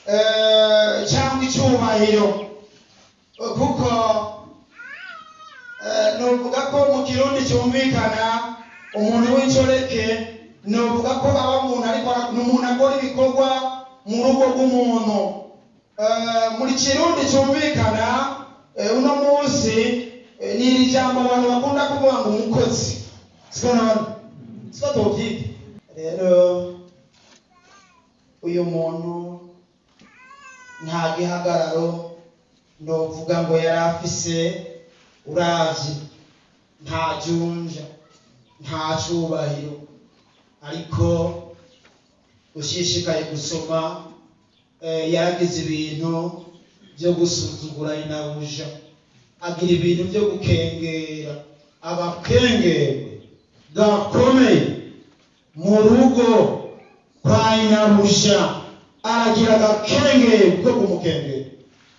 cyangwa icyubahiro, kuko novuga ko mu Kirundi cyumvikana umuntu w'inshoreke, novuga ko aba umuntu ariko n'umuntu akora ibikorwa mu rugo rw'umuntu. Muri Kirundi cyumvikana uno munsi ni iri jambo abantu bakunda kuvuga ngo umukozi. Siko tubyita. Rero uyu muntu nta gihagararo novuga ngo yari afise, uravye nta junja, nta cubahiro, ariko ushishikaye gusoma yagize ibintu byo gusuzugura inabuja, agira ibintu byo gukengera, agakengerwe gakomeye mu rugo kwa inabuja, aragira agakengere ko kumukengera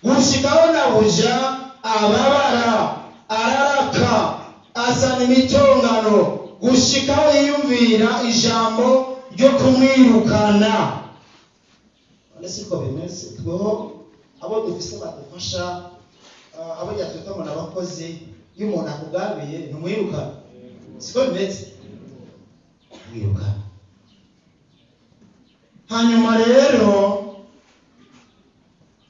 gushikaho nabuja ababara, araraka, asana imitongano, gushikaho yiyumvira ijambo ryo kumwirukana. Siko bimeze. Tweho abo dufise badufasha, abo yatwitamo n'abakozi, iyo umuntu akugabiye ntumwirukana. Siko bimeze. Mwirukana. Hanyuma rero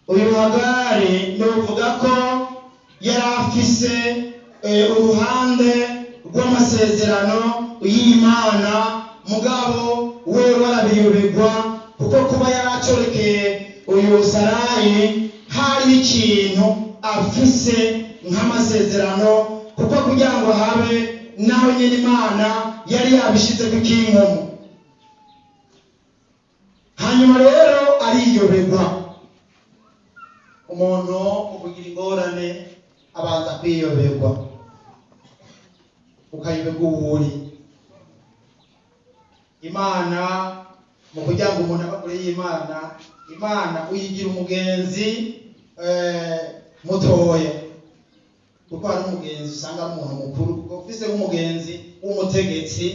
uyu Hagari novuga ko yari afise uruhande rw'amasezerano y'Imana, mugabo we warabiyoberwa, kuko kuba yaracorekeye uyu Sarayi hari ikintu afise nk'amasezerano, kuko kugira ngo habe naho nyine Imana yari yabishize ku kinkomo. Hanyuma rero ariyoberwa. Umuntu ukugira ingorane abanza kwiyoberwa, ukayoberwa uwuri. Imana mu kugira ngo umuntu aba kure y'Imana, Imana uyigira umugenzi mutoya, kuko hari umugenzi usanga ari umuntu mukuru, kuko ufise nk'umugenzi w'umutegetsi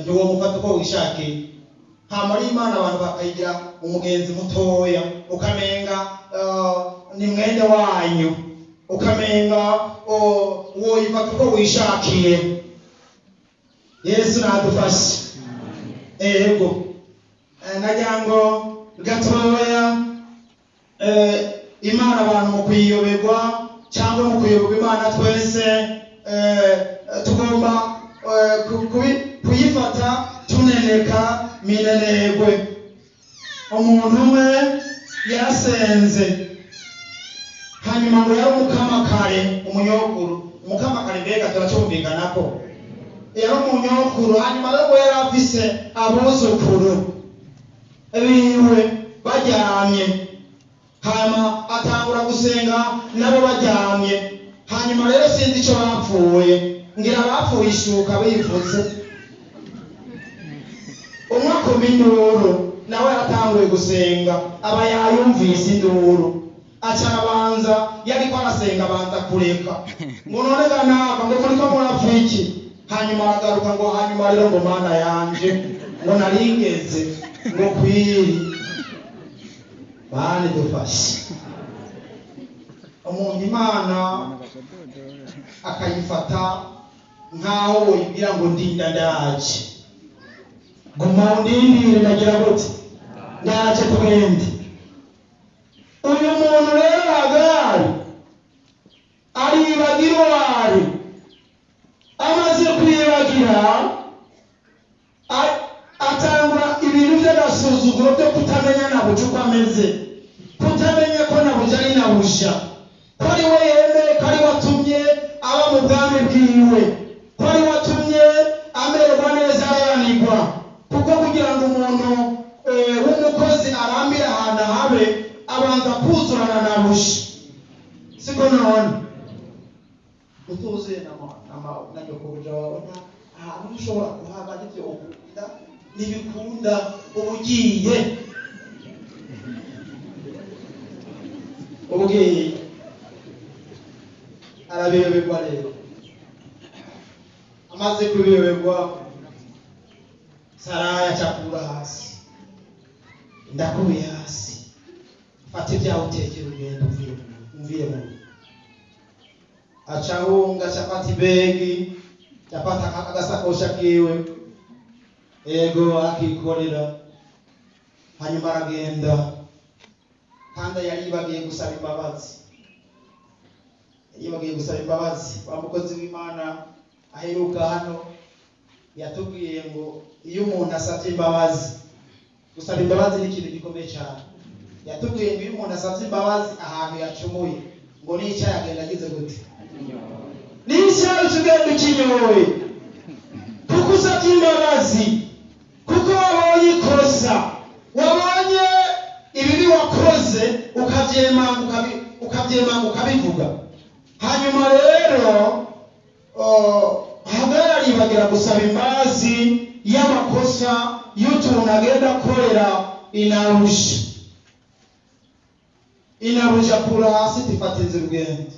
ntiwo mufata uko wishakiye. Hama Imana abantu bakayigira umugenzi mutoya, ukamenga ni mwende wanyu, ukamenga woyifata uko wishakiye. Yesu nadufashe. Ego nagira ngo gatoya Imana abantu mu kuyiyoberwa cyangwa mu kuyoberwa Imana twese tugomba kuyifata tuneneka minenegwe. Umuntu umwe yarasenze, hanyuma ngo yari umukamakare, umunyokuru. Umukamakare mbega turacyumvikana ko yari umunyokuru. Hanyuma rero yari afise abuzukuru biwe baryamye, hanyuma atangura gusenga nabo baryamye. Hanyuma rero sinzi icyo bapfuye, ngira bapfuye ishuka bivuze. Umwe akoma induru, nawe atanguye gusenga, aba yayumvise induru, aca abanza, yariko arasenga abanza kureka ngo none ganaka ngo muriko murapfa iki. Hanyuma aragaruka ngo hanyuma rero ngo Mana yanje ngo naringeze ngo kwiri. Bane dufashe umuntu Imana akayifata nkaho woyibwira ngo ndinda ndaje, guma undindire nagira gute ndaje twende. Uyu muntu rero Hagari aribagira uwari, amaze kwibagira atangura ibintu by'agasuzuguro byo kutamenya nabuja uko ameze, kutamenya ko nabuja ari nabuja, ko ari we yemeye, ko ari watumye aba mu bwami bwiwe, ko ari watumye amererwa neza aranigwa. Kuko kugira ngo umuntu w'umukozi arambire ahantu habe abanza kuzurana nabuja. Siko none utuze na nyokobuja wabona ahantu ushobora kuhaba n'ibyo ukunda n'ibikunda ubugiye arabiyoberwa. Rero amaze kubiyoberwa, Sarayi acakura hasi, ndakubiye hasi, fata ibyawe utekere ugenda umvire mu acahunga chapati begi chapata agasakosha kiwe ego akikorera hanyuma aragenda kandi yari bagiye gusaba imbabazi wa mukozi w'Imana aheruka hano yatubwiye ngo iyo umuntu asabye imbabazi, gusaba imbabazi ni ikintu gikomeye cyane. Yatubwiye ngo iyo umuntu asabye imbabazi ahantu yacumuye ngo n'icyaha agenda agize gute, n'icyaha kigenda kinyoye, kuko usabye imbabazi, kuko wabonye ikosa, wabonye ibibi wakoze ukabyemanga ukabivuga. Hanyuma rero hagara aribagira gusaba imbabazi y'amakosa y'utuntu agenda akorera inarusha kura hasi tifatiza urugendo.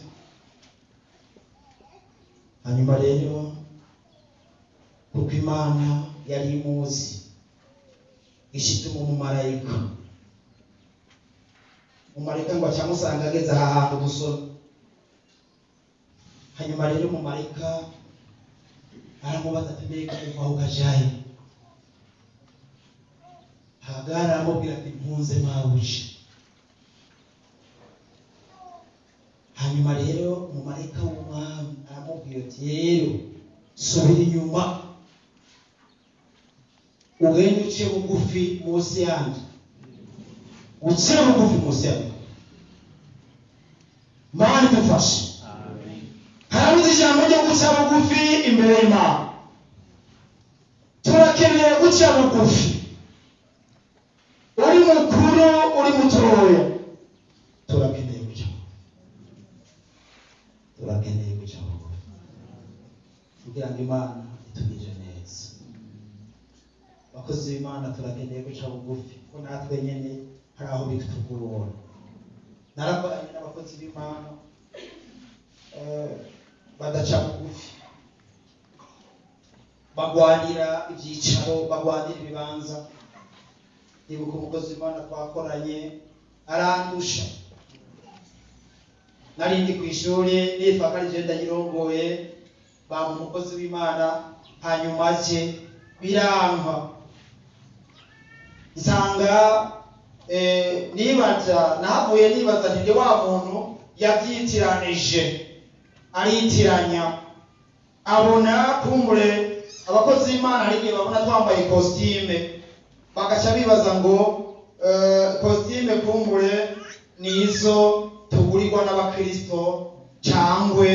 Hanyuma rero kuko Imana yari imuzi ishituma umumarayika ngo acamusanga ageze aha hantu gusoma. Hanyuma rero umumarayika aramubaza ati mbega uva ukajaye? Hagara aramubwira ati mpunze mawuje. Hanyuma rero umumarayika w'umwami aramubwira ati rero subira inyuma ugende uce bugufi munsi yanjye, uce bugufi munsi yanjye. Mana idufashe. Harabuze ijambo ryo guca bugufi imbere y'Imana. Turakeneye guca bugufi, uri mukuru uri mutoya, turakeneye guca bugufi kugira ngo Imana itugirire neza. Bakozi b'Imana turakeneye guca bugufi ko natwe nyene hari aho bitutugora. Narakoranye n'abakozi b'Imana badaca bugufi, bagwanira ibyicaro, bagwanira ibibanza. Nibuka umukozi w'Imana twakoranye arandusha, narindi ku ishuri nifaka rigenda nyirongoye ba umukozi w'Imana, hanyuma je birampa nsanga nahavuye nibaza nti wa muntu yabyitiranije, aritiranya, abona kumbure abakozi b'Imana ari gihe babona twambaye costume bagaca bibaza ngo costume kumbure nizo tugurirwa n'abakristo cyangwe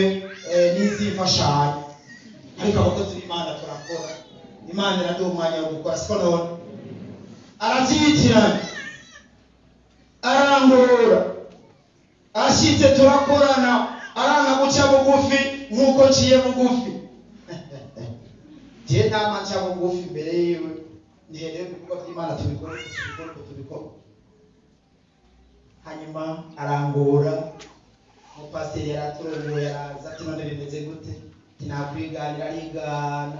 n'izifashanyo. Ariko abakozi b'Imana turakora, Imana iraduha umwanya wo gukora, siko none aravyitiranya, arangorora, ashitse turakorana, aranga guca bugufi nk'uko nciye bugufi. Je nama nca bugufi imbere yiwe, nihereye ibikorwa by'Imana tubikora. Hanyuma arangora, umupasiteri yaraturongoye yaraza ati none bimeze gute? Tinakwiganira arigana,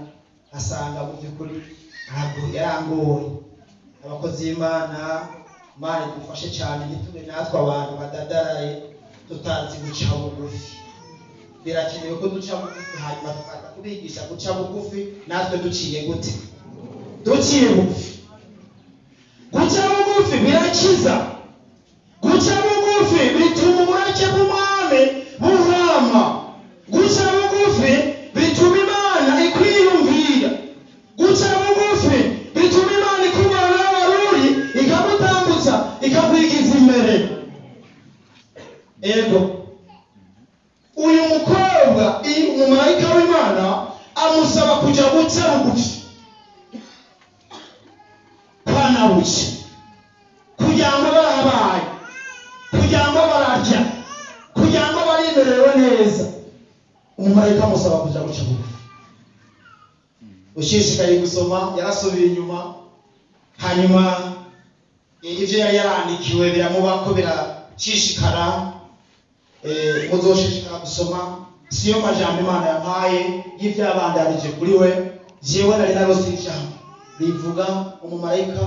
asanga mu by'ukuri yarangoye. Abakozi b'Imana, Imana idufashe cyane ntitube natwe abantu badadaraye tutazi guca bugufi. Birakenewe ko duca bugufi, hanyuma tukaza kubigisha guca bugufi natwe duciye gute, duciye bugufi. Guca bugufi birakiza, guca bugufi bituma uburake bw'Umwami buhama, guca bugufi bituma Imana ikwiyumvira, guca bugufi bituma Imana ikubona n'abaruri ikamutambutsa ikakwigiza imbere. Ego uyu mukobwa umumarayika w'Imana amusaba kujya guca bugufi kwanabuke, kugira ngo barahabaye, kugira ngo bararya, kugira ngo barimerewe neza. Umumarayika amusaba kujya guca bugufi. Ushishikaye gusoma yarasubiye inyuma, hanyuma ibyo yari yarandikiwe biramuba ko birashishikara. Muzoshishikara gusoma, siyo majambo Imana yampaye y'ivyabandanije kuri we. Jewe nari narose ijambo rivuga umumarayika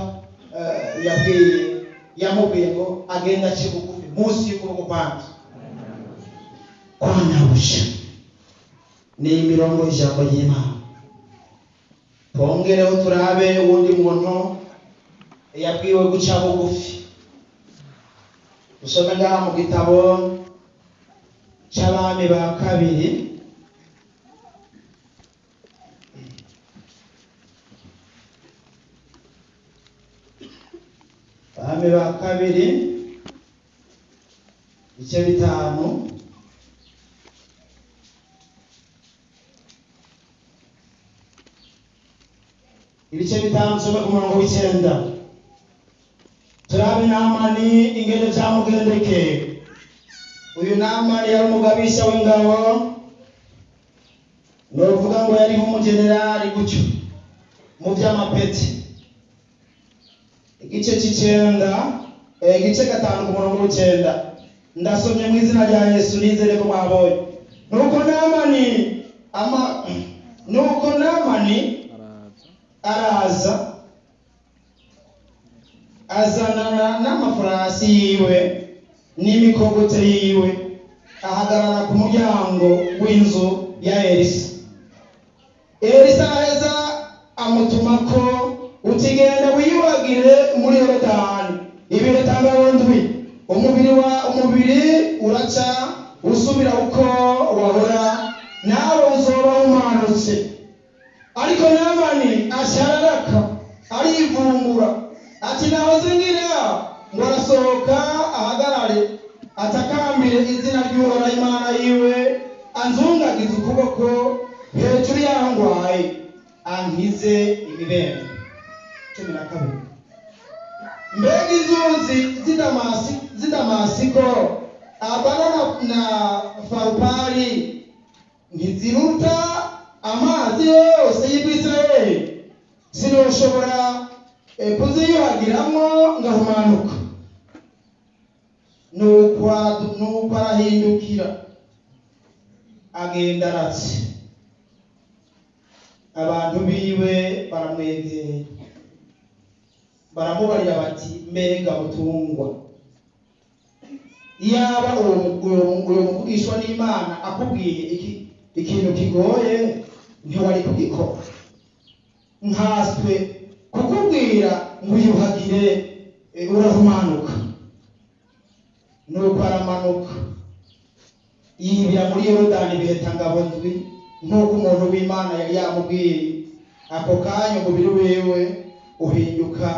yabwiye yamubwiye ngo agenda aciye bugufi munsi y'ukuboko kwanjye kwa nyabusha. Ni imirongo y'ijambo ry'Imana. Twongereho turabe uwundi muntu yabwiwe guca bugufi. Dusome ngaha mu gitabo c'Abami ba kabiri Abami ba kabiri ibice 5 ibice 5 nsome ku murongo w'9. Turabe Namani ingene vyamugendekeye. Uyu Namani yari umugabisha w'ingabo, novuga ngo yari nk'umugenerali gutyo mu vy'amapeti. Igice c'9 igice 5 ku murongo w'9 ndasomye mu izina rya Yesu nizere ko mwabonye. Nuko Namani araza azanana n'amafarasi yiwe n'imikogote yiwe, ahagarara ku muryango w'inzu ya Elisa. Elisa aheza amutumako, utigenda wiyuhagire muri Yorodani ibihe tangaro ndwi, umubiri uraca usubira uko wahora, nawe uzoba umanutse. Ariko Namani ashararaka arivumbura ati nahoze ngira ngo arasohoka ahagarare atakambire izina ry'Uhoraho Imana yiwe, anzungagize ukuboko hejuru y'ahangwaye ankize imibembe. 12. Mbega inzuzi z'i Damasiko Abana na Farupari ntiziruta amazi yose y'Isirayeli, sinoshobora kuziyuhagiramwo ngahumanuka. Nuko arahindukira agenda aratse. Abantu biwe baramwegera baramubarira bati, mbega mutungwa, iyaba uwo muvugishwa n'Imana akubwiye ikintu kigoye ntiwari kugikora. Nkaswe kukubwira ngo uyuhagire urahumanuka. Nuko aramanuka yibira muri Yorodani ibihetangabo ndwi nk'uko umuntu w'Imana yari yamubwiye. Ako kanya umubiri wiwe uhinduka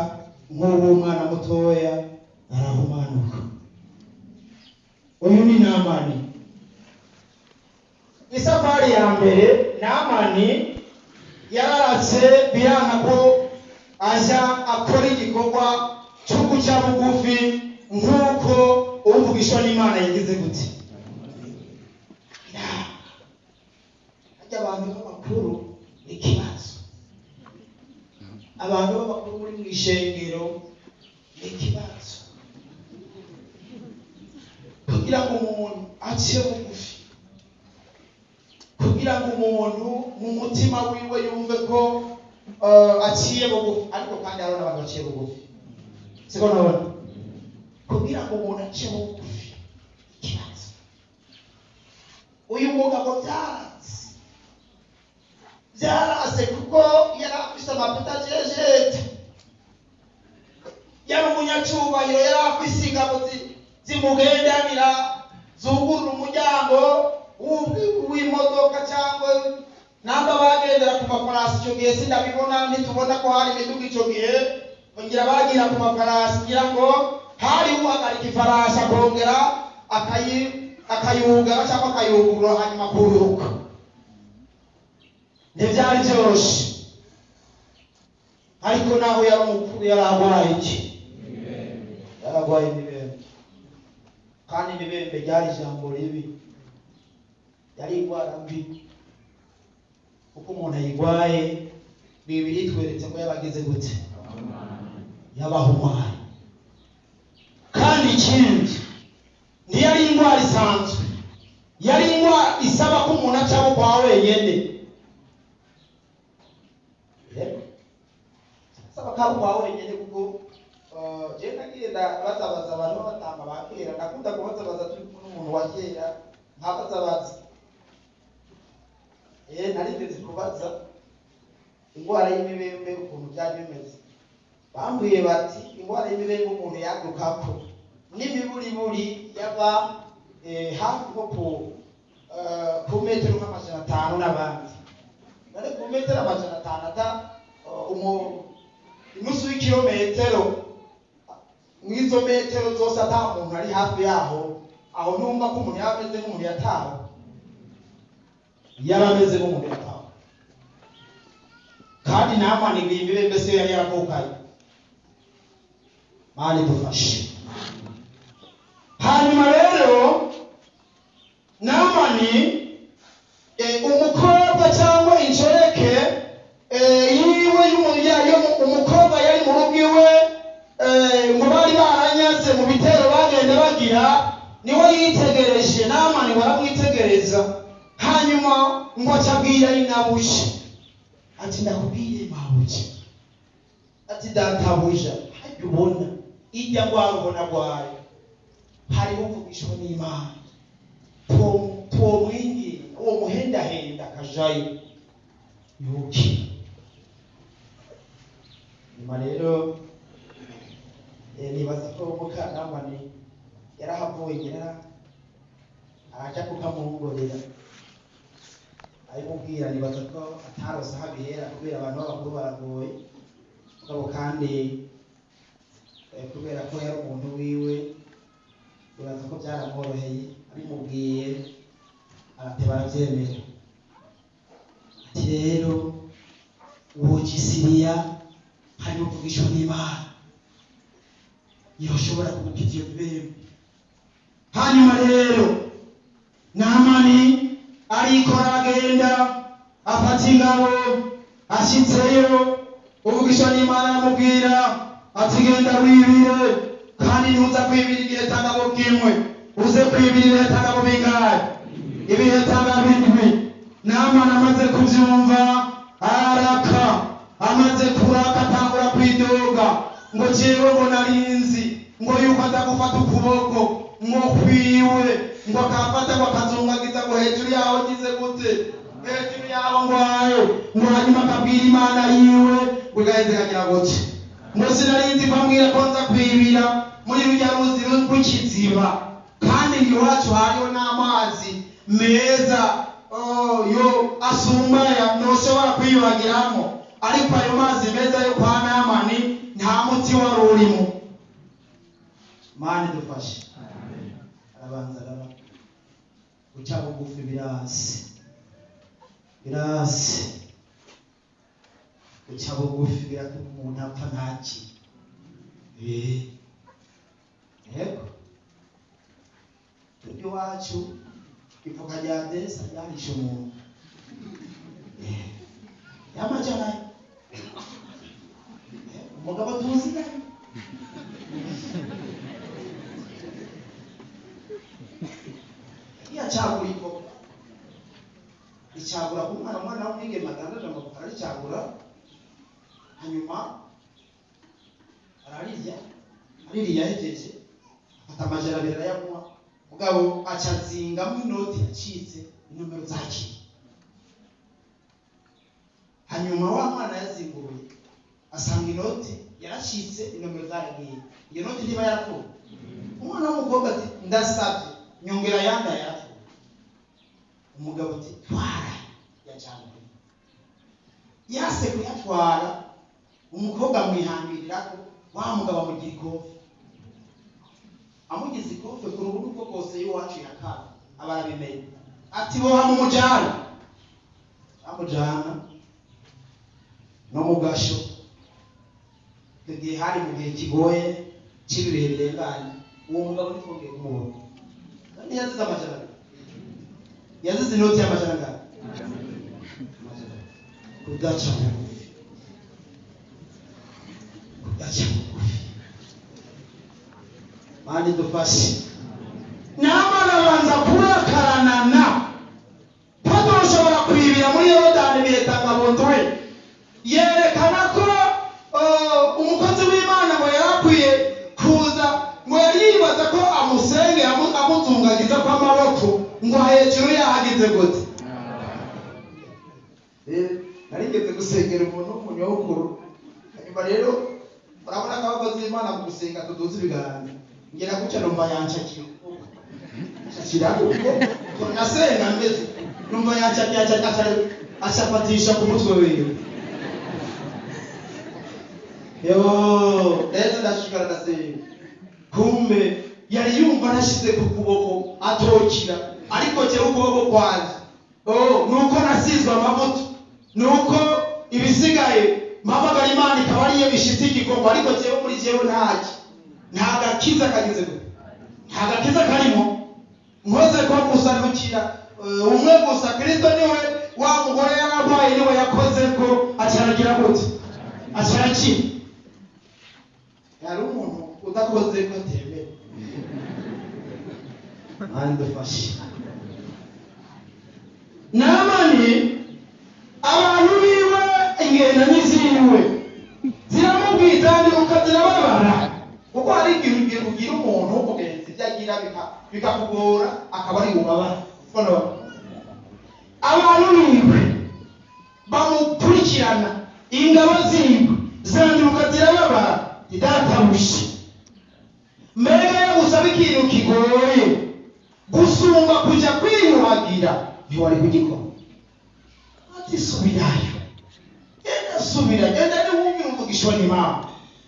nk'uw'umwana mutoya, arahumanuka. Uyu ni Namani. Isafari ya mbere Namani yararatse biranga ko aja akora igikorwa cyo guca bugufi nk'uko umvugishwa n'Imana yagize gute. Ajya abantu b'abakuru n'ikibazo, abantu b'abakuru muri mw'ishengero n'ikibazo, kugira ngo umuntu ace bugufi, kugira ngo umuntu mu mutima wiwe yumve ko aciye bugufi. Ariko kandi hari n'abantu baciye bugufi, siko nabona. Kugira ngo umuntu ace bugufi ikibazo. Uyu mugabo byarase kuko yari afise amavuta ajejeta, yari umunyacubahiro, yari afise ingabo zimugendanira zugurura umuryango w'imodoka cyangwa namba bagendera ku mafarasi. Icyo gihe sindabibona, ntitubona ko hari imiduga icyo gihe, ngira bagira ku mafarasi, ngira ngo hari uhagarika ifarasi akongera akayugara cyangwa akayugurura hanyuma kururuka. Ntibyari byoroshye. Ariko naho yari umukuru yaragwaye iki? Yaragwaye imibembe. Kandi imibembe ryari ijambo ribi, yari indwara mbi. Uko umuntu ayigwaye Bibiri itweretse ko yabagize gute, yabahumaye. Kandi ikindi ntiyari indwara isanzwe, yari indwara isaba ko umuntu acaho kwa wenyene. Saba kwa wenyene kuko je nagenda bazabaza abantu batamba bakera nakunda kubazabaza turi n'umuntu wa kera nkabazabaza narigeze kubaza ingwara y'imibembe ukuntu byari bimeze bambwiye bati ingwara y'imibembe umuntu yadukako n'imiburiburi yaba hafi nko ku metero nk'amajana 5 n'abandi nari ku metero amajana 5 ata inusu y'ikilometero mwizo metero zose ata muntu ari hafi yaho aho numva ko umuntu yameze nk'umuntu yatawe yarameze nk'umuntu yatawe kandi namani ibimbe mbese yari yaravukaye mali dufashe hanyuma rero namani umukobwa cyangwa inshoreke yiwe y'umuryango umukobwa yari mu rugo iwe ngo bari baranyaze mu bitero bagenda bagira niwe yitegereje namani baramwitegereza hanyuma ngo acabwira inabushi ati ndakubwiye mabuji ati databuja hajya ubona ijya ngwarubona gwayo hari uvugishwa n'Imana tuwo mwingi uwo muhendahenda kajayo yuki nyuma rero nibaza ko mukanamani yarahavuye ngira araja kukamungorera ayimubwira nibaza ko atarose habihera kubera abantu b'abakuru baragoye mugabo kandi kubera ko yari umuntu wiwe nibaza ko byaramworoheye abimubwiye arateba arabyemera ati rero uwo Gisiriya hari uvugishwa n'Imana yoshobora kumukiza iyo mibembe hanyuma rero Namani arikora agenda afata ingabo ashitseyo uvugishwa n'Imana aramubwira ati genda wibire kandi ntuza kwibira igihe tangabo kimwe uze kwibira igihe tangabo bingahe ibihe tangabo indwi Namani amaze kubyumva araka amaze kuraka atangura kwidoga ngo jewe ngo narinzi ngo yuko azagufata ukuboko ngo kwiwe ngo akafata ngo akazungagiza ngo hejuru yaho gize gute hejuru yaho ngwayo ngo hanyuma akabwira Imana yiwe bugaheze kagira gute ngo sinarinzi kwambwira ko nza kwibira muri rujya ruzi rw'ikiziba kandi iwacu hariho n'amazi meza yo asumbaya ntushobora kwiyuhagiramo ariko ayo mazi meza yo kwa Namani nta muti wari urimo Mani dufashe arabanza araba guca bugufi birasi guca bugufi biratuma umuntu apfa ntaki yego turi wacu ivuka rya desa ryarishe umuntu yamajana umugabo tuziganye yacagura ivoka icagura ku mwana w'umwigeme agandaje amavuka aricagura hanyuma aririya yahejeje afata amajana 2 arayamuha mugabo acazingamo inoti yacitse inomero zakiye hanyuma wa mwana yazinguruye asanga inoti yaracitse inomero zaragiye iyo noti niba yarapfuye umwana w'umukobwa ati ndasabye nyongera yanda yarapfuye umugabo ati twara yajyanye yase kuyatwara umukobwa amwihambirira ko wa mugabo amugira ikofe amugize ikofe ku rubuga uko kose y'iwacu yakara abarabimenye ati boha mu mujana amujana no mu gasho tugiye hari mu gihe kigoye cy'ibihe birenganye uwo mugabo ntifungiye kumubona kandi yazize amajana yazize inoti y'amajana ngana kudaca bugufi mani dufashe Namani abanza kurakaranana padoshobora kwibira muri Yorodani bihetangabondwe yerekana ko umukozi w'Imana ngo yarakwiye amusenge amutungagiza kw'amaboko ngo hejuru yahagize gute. Narigeze gusengera umuntu w'umunyokuru, hanyuma rero urabona ko abakozi b'Imana mu gusenga tuduze ibiganza, ngera gutya numva yancakiye kuko nasenga mbese numva yancakiye acafatisha ku mutwe wiwe. Rero ndashikara ndasenga, kumbe yari yumva nashize ku kuboko atokira, ariko jewe ukuboko kwanje nuko nasizwe amavuta, nuko ibisigaye mpamagara Imana ikaba ariyo bishitse igikorwa, ariko jewe muri jewe nta gakiza kagize gute, nta gakiza karimo. Nkoze ko gusanukira umwe gusa, Kristo niwe wa mugore yarabaye, niwe yakoze ko acaragira gute, acarakira. Yari umuntu udakoze ko atemera. Andufashe Namani, abantu biwe ingenda n'iziwe ziramubwitani ukazirababara, kuko hari igihe ugira umuntu umugenzi byagira bikakugora akaba ari ubabara. Abantu biwe bamukurikirana, ingabo ziwe zanduka zirababara, idatabushe. Mbega yo gusaba ikintu kigoye gusumba kuja kwiyuhagira, ntiwari kugikora. Ati subirayo, genda niwumvire umugisha w'Imana,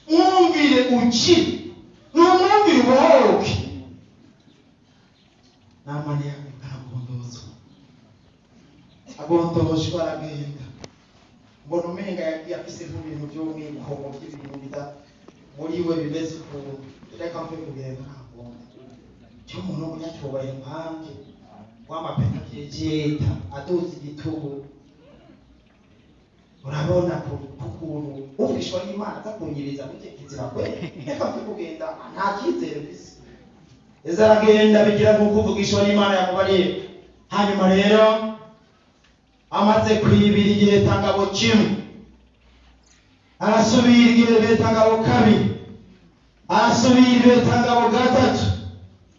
mwumvire ukiri, numwumvire ubohoke. Namani yake agondozwa aragenda, mbona umenga yafise nk'ibintu vy'umwikomo vy'ibintu bita muri we bimeze ukuntu. Reka mve kugenda ntabona cyo umuntu w'umunyacyubahiro nkanje w'amapeta vyejeta aduza igitugu. Urabona kukuntu ufishwa n'Imana aza kunyiriza muke kizira kwe. Reka mve kugenda nta kizere bise. Eza aragenda bigira nk'uko uvugishwa n'Imana yakubariye. Hanyuma rero amaze kwibira igihe tangabo kimwe, arasubira igihe tangabo kabiri, arasubira igihe tangabo gatatu,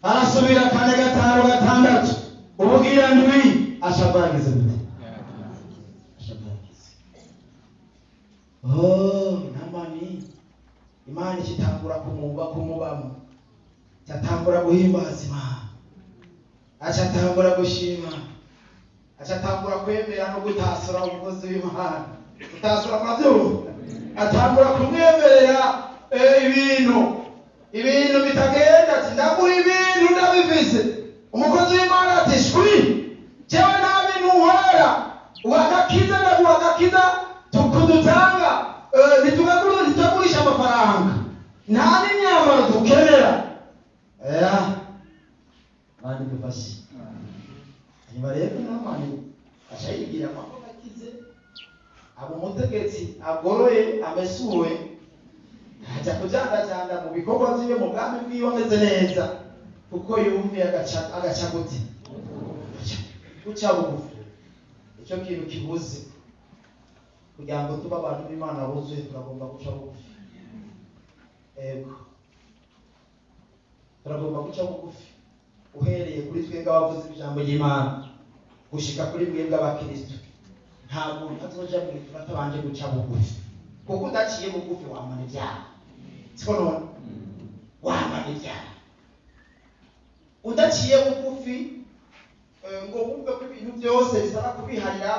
arasubira kane gatanu gatandatu, ubugira ndwi ashabagize gute, ashabagize. Namani Imana ikitangura kumubamo, cyatangura guhimbaza Imana, acatangura gushima, acatangura kwemera no gutasura umukozi w'Imana. Gutasura amavyo atangura kumwemerera ibintu bitagenda, ati ndagura ibintu ndabivise. Umukozi w'Imana ati shwi, jewe nta bintu nkora, wagakiza ndaguhagakiza tukudutanga, ntitugurisha amafaranga, nta n'imyambaro dukenera. Bandi dufashe. Hanyuma rero Namani acayigira amahoro akize, abo umutegetsi agoroye amesuwe, ajya kujandajanda mu bikorwa vyiwe mu bwami bwiwe ameze neza, kuko yumviye agaca gute, guca bugufi. Icyo kintu kibuze kugira ngo tuba abantu b'Imana buzuye, turagomba guca bugufi. Ego turagomba guca bugufi, uhereye kuri twebwe abavuzi b'ijambo ry'Imana gushika kuri mwebwe abakristo. Ntabwo azoja mwituma atabanje guca bugufi, kuko udaciye bugufi wamana ibyaha. Siko none wamana ibyaha udaciye bugufi, ngo wumve ko ibintu byose bisaba kubiharira,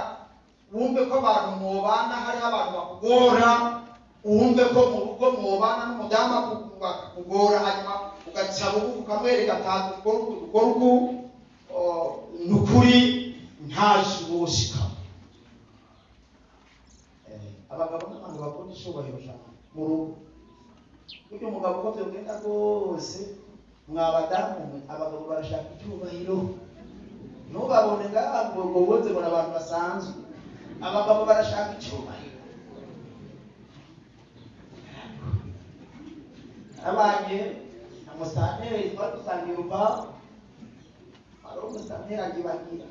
wumve ko abantu mubana hariho abantu bakugora, wumve ko mu rugo mubana n'umudamu akugora, hanyuma ugaca bugufi ukamwereka atatu ukora uku, nukuri ntajubushika. Abagabo n'abantu bakunda ishubahiro cyane mu rugo. Burya umugabo uko byogenda rwose, mwabadamu abagabo barashaka icyubahiro. Ntubabone ngo woze muri abantu basanzwe, abagabo barashaka icyubahiro. Abanye amusanteri twari dusangiye urubaho, ari umusanteri agibagira,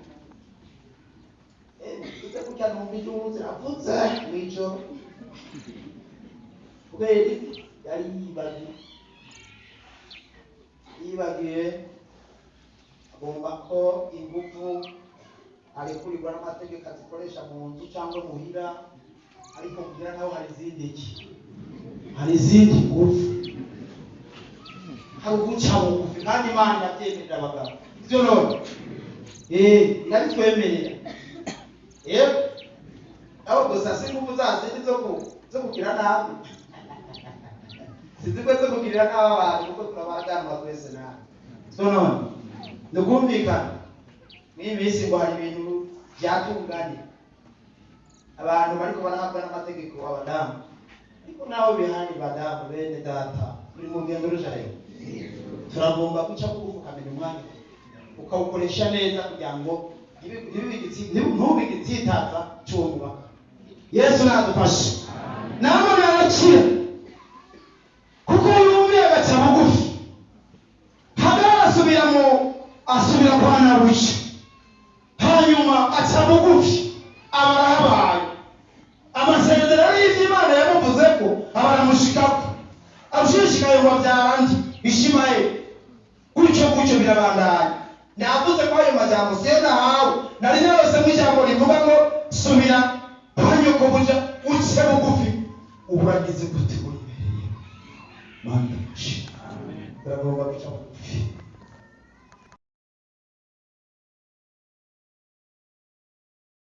ujya kujya numva igihugu ziravutse mw'ijoro, kubera yari yibagiwe. yibagiye agomba ko ingufu arekurirwa n'amategeko azikoresha mu nzu cyangwa muhira, ariko kugira naho hari izindi ngufu, hari uguca bugufi, kandi Imana yabyemerera abagabo ibyo none irabitwemerera. Abo gusa si ingufu zazindi zo kugira nabi, sizikwe zo kugirira nabi abantu, kuko turabaganwa twese nabi. So none ndukumvikana mw'iyi minsi ngo hari ibintu byatunganye, abantu bariko barahabwa n'amategeko abadamu, ariko nawe bihani badamu bene data, turi mu rugendo ruja rero, turagomba guca bugufi ukamenya umwanya ukawukoresha neza kugira ngo ntubigitsitaza cyumubaka. Yesu nadufashe. Nabo narakira kuko yumviye agaca bugufi, hagara asubira kwa Nabuja, hanyuma aca bugufi abarahabaye. Amasezerano y'Imana yamuvuze ko abaramushikako, arushishikaye ngo abyarandi Ishimayeli, gutyo birabandanya. Navuze ko ayo majambo senda hawe nari narose mu ijambo rivuga ngo subira kwa nyokobuja uce bugufi, uburagize gute buri imbere Mana. Amen. Turagomba guca bugufi.